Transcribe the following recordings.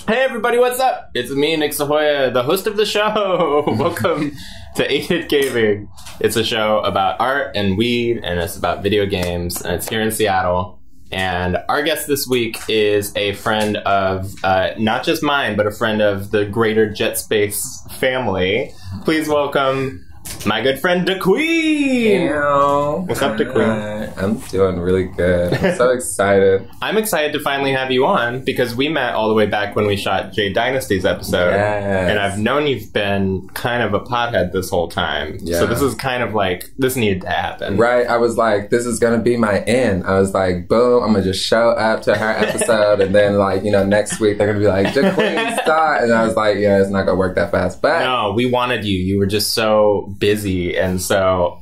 Hey everybody, what's up? It's me, Nick Sahoya, the host of the show. Welcome to 8-Hit Gaming. It's a show about art and weed, and it's about video games, and it's here in Seattle. And our guest this week is a friend of, not just mine, but a friend of the greater Jet Space family. Please welcome my good friend, Qween. Hello. What's up, Qween? I'm doing really good. I'm so excited. I'm excited to finally have you on because we met all the way back when we shot Jade Dynasty's episode. Yes. And I've known you've been kind of a pothead this whole time. Yeah. So this is kind of like, this needed to happen. Right. I was like, this is going to be my end. I was like, boom, I'm going to just show up to her episode. And then like, you know, next week they're going to be like, Qween, start. And I was like, yeah, it's not going to work that fast. But no, we wanted you. You were just so busy and so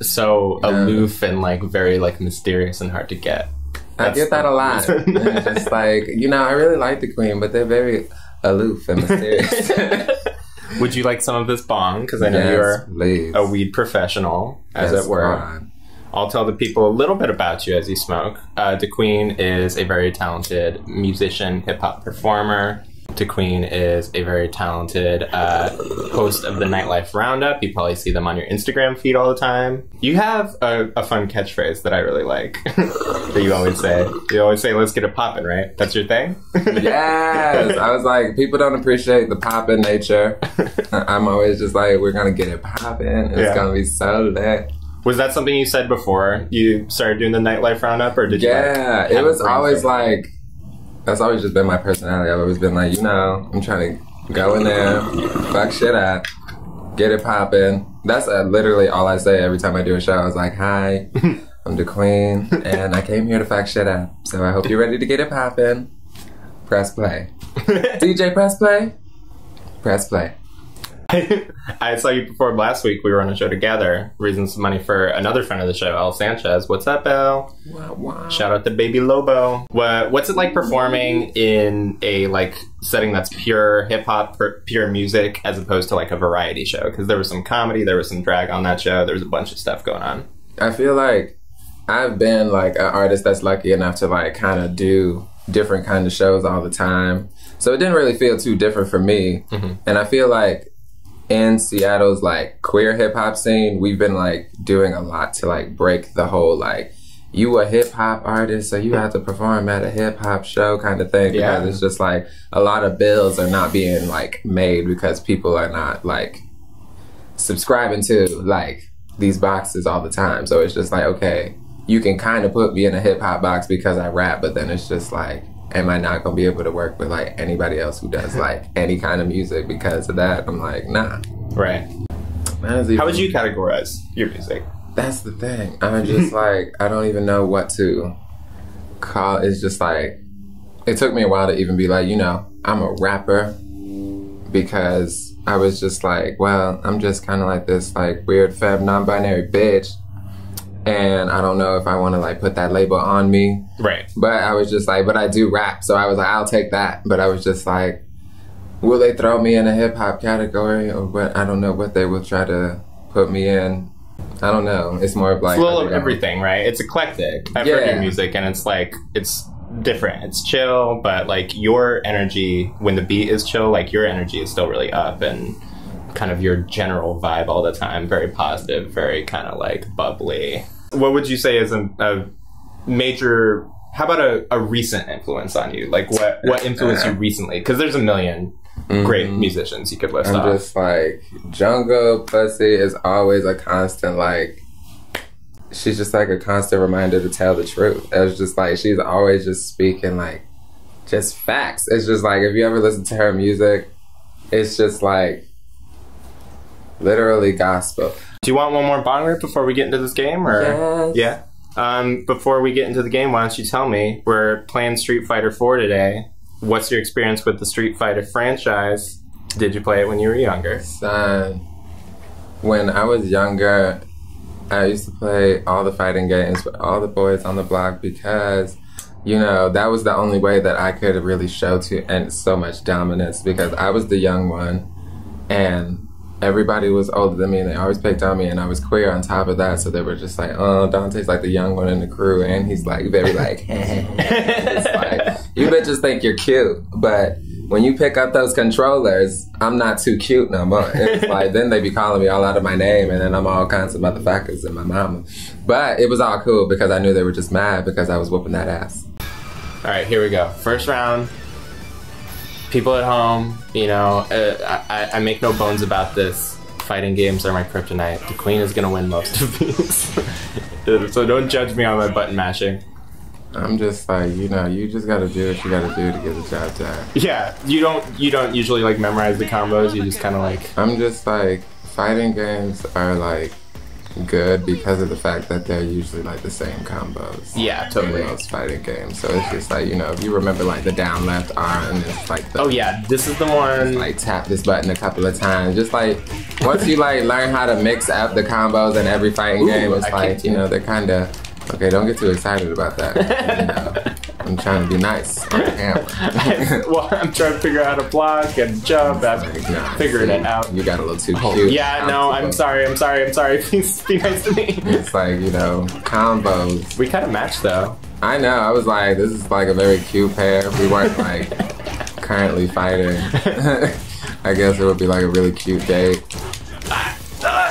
aloof and like very like mysterious and hard to get. I get that a lot. It's just like, you know, I really like the Qween, but they're very aloof and mysterious. Would you like some of this bong? Because I know you're a weed professional, as it were. Fine. I'll tell the people a little bit about you as you smoke. Qween is a very talented musician, hip-hop performer. Qween is a very talented host of the Nightlife Roundup. You probably see them on your Instagram feed all the time. You have a fun catchphrase that I really like that you always say. You always say, let's get it poppin', right? That's your thing? Yes. I was like, people don't appreciate the poppin' nature. I'm always just like, we're going to get it poppin'. It's going to be so lit. Was that something you said before you started doing the Nightlife Roundup? Or did you? Yeah, it was always like, that's always just been my personality. I've always been like, you know, I'm trying to go in there, fuck shit up, get it poppin'. That's literally all I say every time I do a show. I was like, hi, I'm Qween, and I came here to fuck shit up. So I hope you're ready to get it poppin'. Press play. DJ, press play. Press play. I saw you perform last week. We were on a show together, raising some money for another friend of the show, El Sanchez. What's up, El? Wow. Shout out to Baby Lobo. What's it like performing in a like setting that's pure hip hop, pure music, as opposed to like a variety show? Because there was some comedy, there was some drag on that show. There was a bunch of stuff going on. I feel like I've been like an artist that's lucky enough to like kind of do different kind of shows all the time. So it didn't really feel too different for me. Mm-hmm. And I feel like in Seattle's like queer hip hop scene, we've been like doing a lot to like break the whole like, you a hip hop artist, so you have to perform at a hip hop show kind of thing. Because it's just like a lot of bills are not being like made because people are not like subscribing to like these boxes all the time. So it's just like, okay, you can kind of put me in a hip hop box because I rap, but then it's just like, am I not going to be able to work with like anybody else who does like any kind of music because of that? I'm like, nah. Right. How would you categorize your music? That's the thing. I'm just like, I don't even know what to call. It's just like, it took me a while to even be like, you know, I'm a rapper, because I was just like, well, I'm just kind of like this like weird femme non-binary bitch. And I don't know if I want to like put that label on me. Right. But I was just like, but I do rap. So I was like, I'll take that. But I was just like, will they throw me in a hip hop category or what? I don't know what they will try to put me in. I don't know. It's more of like, it's a little of everything, right? It's eclectic. I've heard your music and it's like, it's different. It's chill, but like your energy, when the beat is chill, like your energy is still really up and kind of your general vibe all the time. Very positive, very kind of like bubbly. What would you say is a major, how about a recent influence on you? Like what influenced you recently? Because there's a million great musicians you could list off. I'm just like, Jungle Pussy is always a constant like, she's just like a constant reminder to tell the truth. It was just like, she's always just speaking like, just facts. It's just like, if you ever listen to her music, it's just like, literally gospel. Do you want one more bong rip before we get into this game? Or yes. Yeah. Before we get into the game, why don't you tell me, we're playing Street Fighter 4 today. What's your experience with the Street Fighter franchise? Did you play it when you were younger? Son, when I was younger, I used to play all the fighting games with all the boys on the block because, you know, that was the only way that I could really show to and so much dominance, because I was the young one and everybody was older than me and they always picked on me, and I was queer on top of that, so they were just like, oh, Dante's like the young one in the crew, and he's like very like, it's like, you bitches think you're cute, but when you pick up those controllers, I'm not too cute no more. It's like, then they be calling me all out of my name, and then I'm all kinds of motherfuckers and my mama. But it was all cool because I knew they were just mad because I was whooping that ass. All right, here we go. First round. People at home, you know, I make no bones about this. Fighting games are my kryptonite. The Qween is gonna win most of these. So don't judge me on my button mashing. I'm just like, you know, you just gotta do what you gotta do to get the job done. Yeah, you don't usually like memorize the combos. You just kind of like. I'm just like, fighting games are like good because of the fact that they're usually like the same combos. Yeah, totally. In most fighting games, so it's just like, you know, if you remember like the down left R and it's like the, oh yeah, this is the one. Like tap this button a couple of times. Just like once you like learn how to mix up the combos in every fighting game, it's like, you know, they're kind of okay. Don't get too excited about that. You know, I'm trying to be nice on the camera. Well, I'm trying to figure out how to block and jump. I'm figuring it out. You got a little too cute. Yeah, no, I'm sorry. Please be nice to me. It's like, you know, combos. We kind of matched though. I know. I was like, this is like a very cute pair. We weren't like currently fighting. I guess it would be like a really cute date.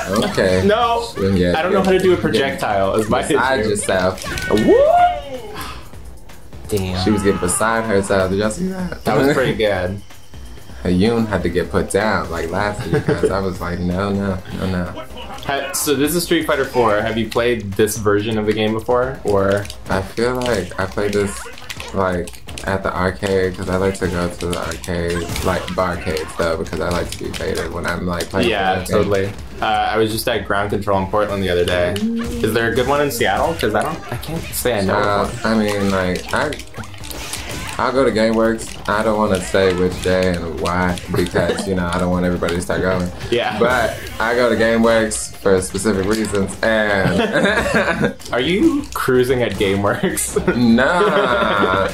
Okay. No. Yeah, I don't know how to do a projectile. Is my issue. Beside yourself. Woo! Damn. She was getting beside herself. Did y'all see that? That was pretty good. Yoon had to get put down like last week because I was like, no. So this is Street Fighter 4. Have you played this version of the game before, or? I feel like I played this like at the arcade because I like to go to the arcade, like barcades though, because I like to be faded when I'm like playing. Yeah, totally. I was just at Ground Control in Portland the other day. Is there a good one in Seattle? Because I can't say I know. I mean, like I'll go to GameWorks. I don't want to say which day and why because, you know, I don't want everybody to start going. Yeah. But I go to GameWorks for specific reasons and... Are you cruising at GameWorks? Nah.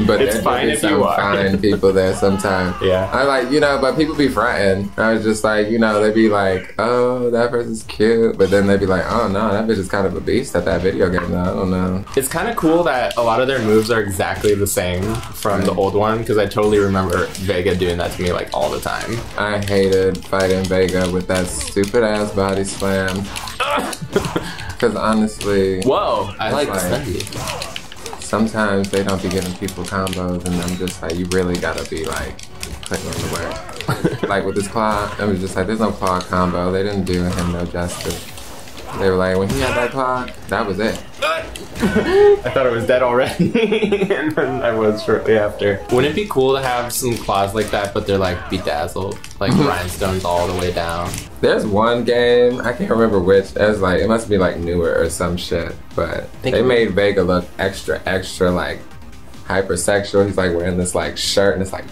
But it's fine if you are. Fine people there sometimes. Yeah. I like, you know, but people be fronting. I was just like, you know, they be like, oh, that person's cute. But then they be like, oh no, that bitch is kind of a beast at that video game though. I don't know. It's kind of cool that a lot of their moves are exactly the same from the old one, because I totally remember Vega doing that to me like all the time. I hated fighting Vega with that stupid ass body slam. Because honestly, whoa, I like Sunday. Sometimes they don't be giving people combos, and I'm just like, you really gotta be like putting in the work. Like with this claw, I was just like, there's no claw combo. They didn't do him no justice. They were like, when he had that claw, that was it. I thought it was dead already, and then I was shortly after. Wouldn't it be cool to have some claws like that, but they're like bedazzled, like rhinestones all the way down? There's one game, I can't remember which, it must be like newer or some shit, but they made Vega look extra like hypersexual. He's like wearing this like shirt, and it's like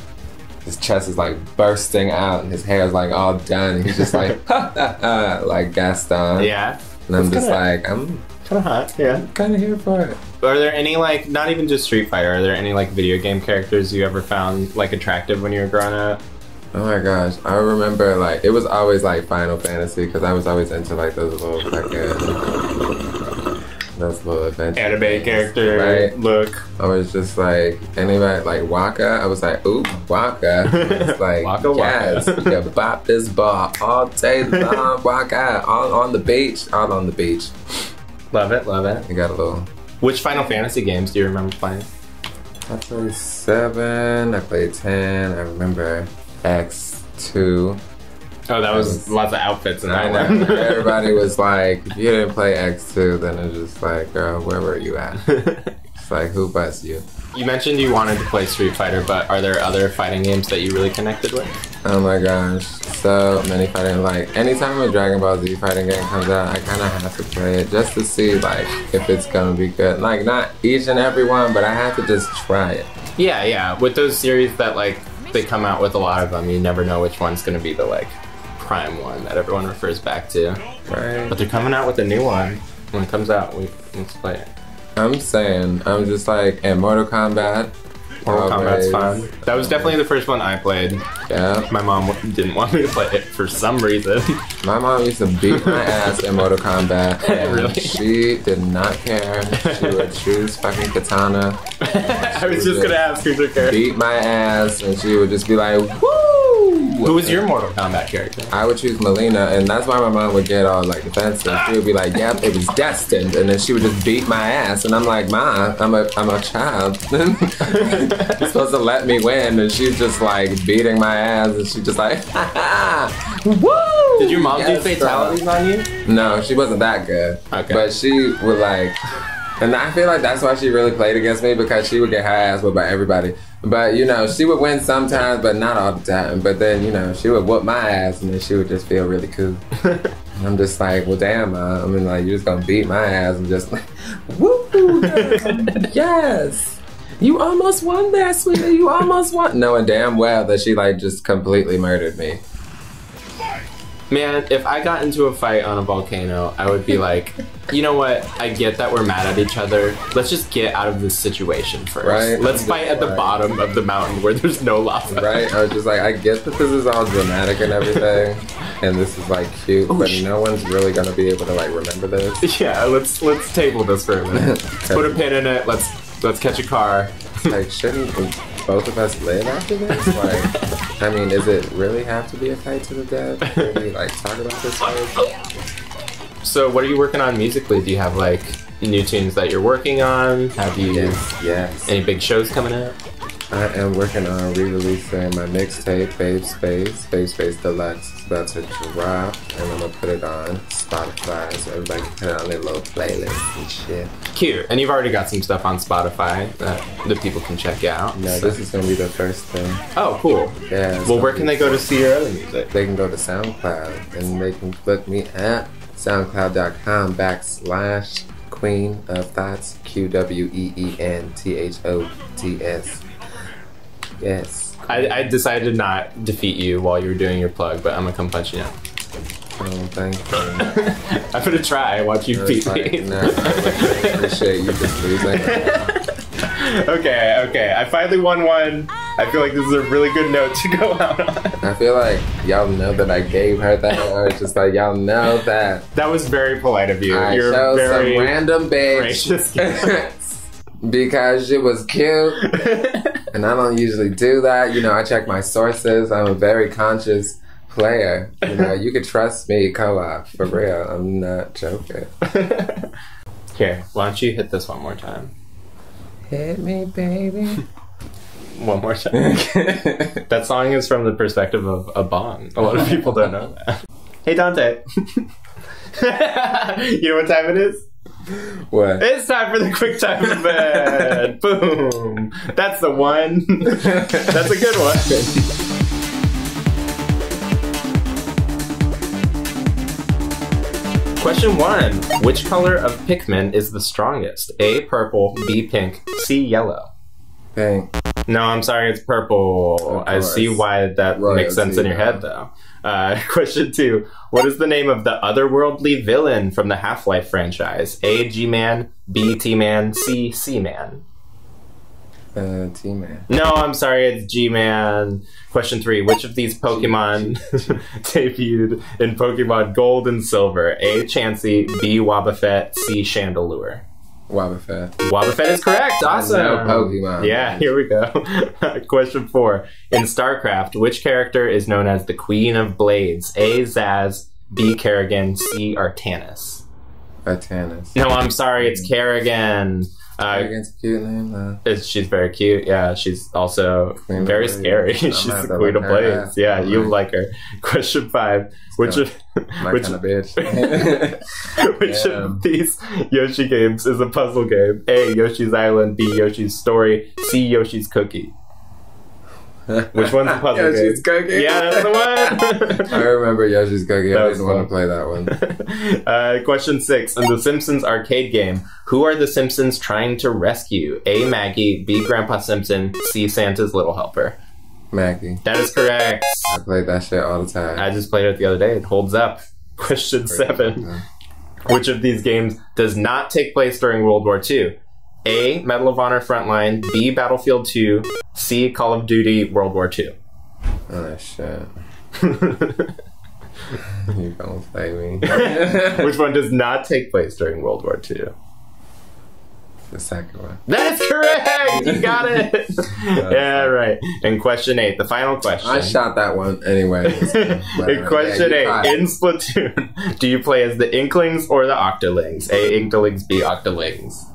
his chest is like bursting out, and his hair is like all done, and he's just like like Gaston. Yeah. And I'm just like, I'm kind of hot. Yeah. Kind of here for it. Are there any like, not even just Street Fighter, are there any like video game characters you ever found like attractive when you were growing up? Oh my gosh, I remember like, it was always like Final Fantasy, because I was always into like those little those little adventures. Anime character, right? Look. I was just like, anybody like Waka, I was like, ooh, Waka. It's like, Waka, yes, Waka. you bop this ball all day long, Waka, all on the beach. Love it, love it. You got a little. Which Final Fantasy games do you remember playing? I played 7, I played 10, I remember X2. Oh, that was lots of outfits in that one. Everybody was like, if you didn't play X2, then it's just like, girl, where were you at? It's like, who busts you? You mentioned you wanted to play Street Fighter, but are there other fighting games that you really connected with? Oh my gosh, so many fighting. Like, anytime a Dragon Ball Z fighting game comes out, I kind of have to play it just to see, like, if it's gonna be good. Like, not each and every one, but I have to just try it. Yeah, yeah. With those series that, like, they come out with a lot of them, you never know which one's gonna be the, like, prime one that everyone refers back to. Right. But they're coming out with a new one. When it comes out, let's play it. I'm saying, I'm just like, in Mortal Kombat, Mortal Kombat's fun. That was definitely the first one I played. Yeah. My mom didn't want me to play it for some reason. My mom used to beat my ass in Mortal Kombat. Really? She did not care. She would choose fucking Katana. I was just gonna ask who's your character. Beat my ass, and she would just be like, woo! Who was your Mortal Kombat character? I would choose Melina, and that's why my mom would get all like defensive. She would be like, "Yep, it was destined," and then she would just beat my ass, and I'm like, "Ma, I'm a child. You're supposed to let me win," and she's just like beating my ass, and she's just like, "Ha ha, woo!" Did your mom do fatalities on you? No, she wasn't that good. Okay, but she would like. And I feel like that's why she really played against me, because she would get her ass whooped by everybody. But, you know, she would win sometimes, but not all the time. But then, you know, she would whoop my ass, and then she would just feel really cool. And I'm just like, well, damn, I mean, like, you're just going to beat my ass and just like, woo, yes. You almost won there, sweetie. You almost won. Knowing damn well that she, like, just completely murdered me. Man, if I got into a fight on a volcano, I would be like, you know what? I get that we're mad at each other. Let's just get out of this situation first. Right? Let's fight at the bottom of the mountain where there's no lava. Right? I was just like, I get that this is all dramatic and everything, and this is like cute, but no one's really gonna be able to like remember this. Yeah, let's table this for a minute. Let's put a pin in it. Let's catch a car. Like, shouldn't both of us live after this? Like, I mean, does it really have to be a fight to the death? Can we like talk about this first? So, what are you working on musically? Do you have like new tunes that you're working on? Have you yes. any big shows coming out? I am working on re-releasing my mixtape, Babe Space Deluxe. It's about to drop, and I'm gonna put it on Spotify so everybody can put it on their little playlist and shit. Cute. And you've already got some stuff on Spotify that the people can check out. No, this is gonna be the first thing. Oh, cool. Yeah. Well, where can they go to see your other music? They can go to SoundCloud, and they can book me at soundcloud.com/Qween of Thoughts, QWEENTHOTS. Yes. I decided to not defeat you while you were doing your plug, but I'm gonna come punch you now. Oh, thank you. I'm gonna try. Watch you beat me. No, I appreciate you just losing. Okay. I finally won one. I feel like this is a really good note to go out on. I feel like y'all know that I gave her that, or it's just like y'all know that. That was very polite of you. You're very some random bitch because she was cute. And I don't usually do that. You know, I check my sources. I'm a very conscious player. You know, you can trust me, co-op, for real. I'm not joking. Here, why don't you hit this one more time? Hit me, baby. One more time. That song is from the perspective of a bong. A lot of people don't know that. Hey, Dante. You know what time it is? What? It's time for the quick time event. Boom. That's the one. That's a good one. Question 1. Which color of Pikmin is the strongest? A, purple, B, pink, C, yellow. Pink. No, I'm sorry, it's purple. I see why that makes sense in your head, though. Question 2. What is the name of the otherworldly villain from the Half-Life franchise? A, G-Man, B, T-Man, C, C-Man. T-Man. No, I'm sorry, it's G-Man. Question 3. Which of these Pokemon debuted in Pokemon Gold and Silver? A, Chansey, B, Wobbuffet, C, Chandelure. Wobbuffet. Wobbuffet is correct. Awesome. Pokemon. Yeah, here we go. Question 4. In StarCraft, which character is known as the Queen of Blades? A, Zaz, B, Kerrigan, C, Artanis. Artanis. No, I'm sorry, it's Kerrigan. Kerrigan's a cute name, though. She's very cute. Yeah, she's also very scary. She's the Queen of Blades. Yeah, you like her. Question 5. Which of these Yoshi games is a puzzle game? A, Yoshi's Island, B, Yoshi's Story, C, Yoshi's Cookie. Which one's the puzzle Yoshi's game? Cookie. Yeah, that's the one. I remember Yoshi's Cookie. I didn't want to play that one. Question 6. In the Simpsons arcade game, who are the Simpsons trying to rescue? A, Maggie, B, Grandpa Simpson, C, Santa's Little Helper. Maggie. That is correct. I played that shit all the time. I just played it the other day. It holds up. Question 7. Which of these games does not take place during World War II? A, Medal of Honor Frontline, B, Battlefield 2, C, Call of Duty World War II. Oh, shit. You gonna play me. Which one does not take place during World War II? The second one. That is correct! You got it! Yeah, right. And question 8, the final question. I shot that one anyway. In question 8, in Splatoon, do you play as the Inklings or the Octolings? A, Inklings, B, Octolings.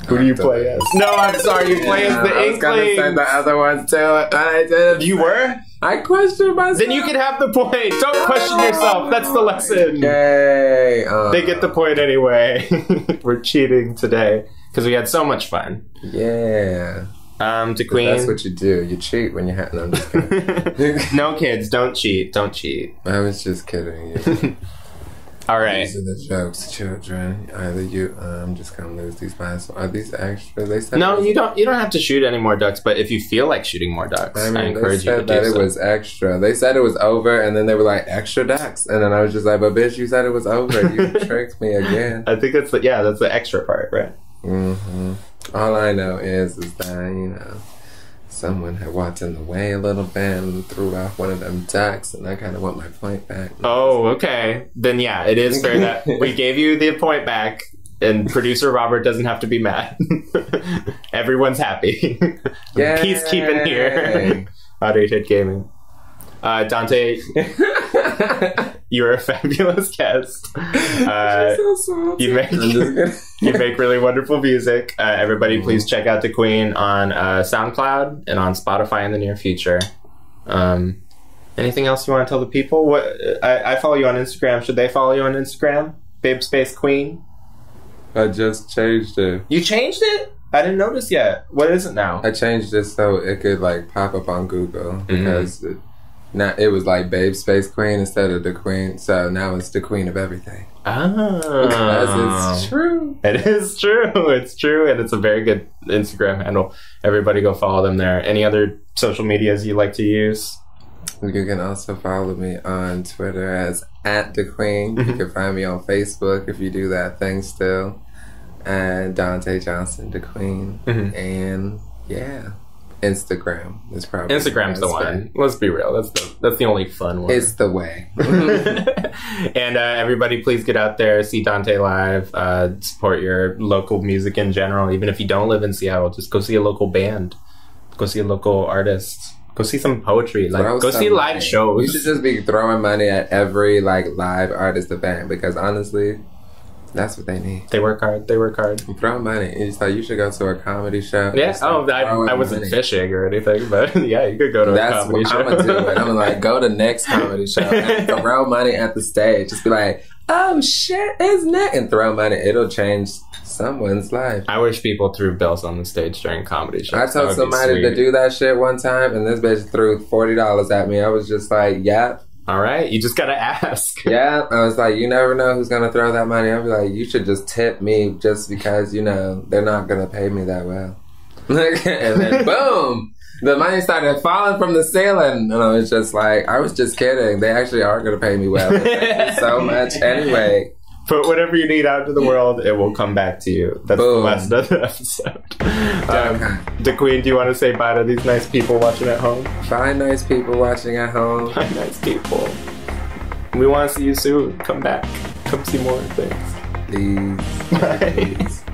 Who do you play as? No, I'm sorry, you play as the Inklings. I was gonna say the other ones too. I did. You were? I questioned myself. Then you can have the point. Don't question yourself. That's the lesson. Yay. They get the point anyway. We're cheating today because we had so much fun. Yeah. To Qween. That's what you do. You cheat when you have. No, I'm just kidding. No, kids, don't cheat. Don't cheat. I was just kidding you. All right. These are the jokes, children. Either you, I'm just gonna lose these bias. Are these extra? They said no, you don't. You don't have to shoot any more ducks. But if you feel like shooting more ducks, I encourage you to do so. They said that it was extra. They said it was over, and then they were like extra ducks, and then I was just like, "But bitch, you said it was over. You tricked me again." I think that's that's the extra part, right? Mm-hmm. All I know is that someone had walked in the way a little bit and threw off one of them ducks, and I kind of want my point back. Oh, okay. Then yeah, it is fair that we gave you the point back, and producer Robert doesn't have to be mad. Everyone's happy. Peacekeeping here. Audated Gaming. Dante, you're a fabulous guest. You make really wonderful music. Everybody, please check out the Qween on SoundCloud and on Spotify in the near future. Anything else you want to tell the people? What I follow you on Instagram. Should they follow you on Instagram? Babe Space Qween. I just changed it. You changed it? I didn't notice yet. What is it now? I changed it so it could pop up on Google because. Now it was like Babe Space Qween instead of the Qween, so now it's the Queen of everything. Oh, it's true. It is true. It's true, and it's a very good Instagram handle. Everybody go follow them there. Any other social medias you like to use? You can also follow me on Twitter as @TheQueen. You can find me on Facebook if you do that thing still, and Dante Johnson the Qween, and yeah. Instagram is probably Instagram's the one. Let's be real. That's the only fun one. It's the way. And everybody, please get out there, see Dante live, support your local music in general. Even if you don't live in Seattle, just go see a local band, go see a local artist, go see some poetry, go see live shows. We should just be throwing money at every live artist event because honestly. That's what they need. They work hard. Throw money. It's like you should go to a comedy show. Yeah. I wasn't fishing or anything, but yeah, you could go to a comedy show. I'm gonna do it. I'm gonna go to next comedy show and throw money at the stage. Just be like, oh shit, it's Nick, and throw money. It'll change someone's life. I wish people threw bills on the stage during comedy shows. I told somebody to do that shit one time, and this bitch threw $40 at me. I was just like, yep. All right, you just gotta ask. Yeah, I was like, you never know who's gonna throw that money. I'd be like, you should just tip me just because, they're not gonna pay me that well. And then boom, the money started falling from the ceiling. And I was just like, I was just kidding. They actually are gonna pay me well. Thank you so much anyway. Put whatever you need out into the world, it will come back to you. That's the last of the episode. The Qween, do you want to say bye to these nice people watching at home? Bye, nice people watching at home. Bye, nice people. We want to see you soon. Come back. Come see more things. Please. Bye. Please.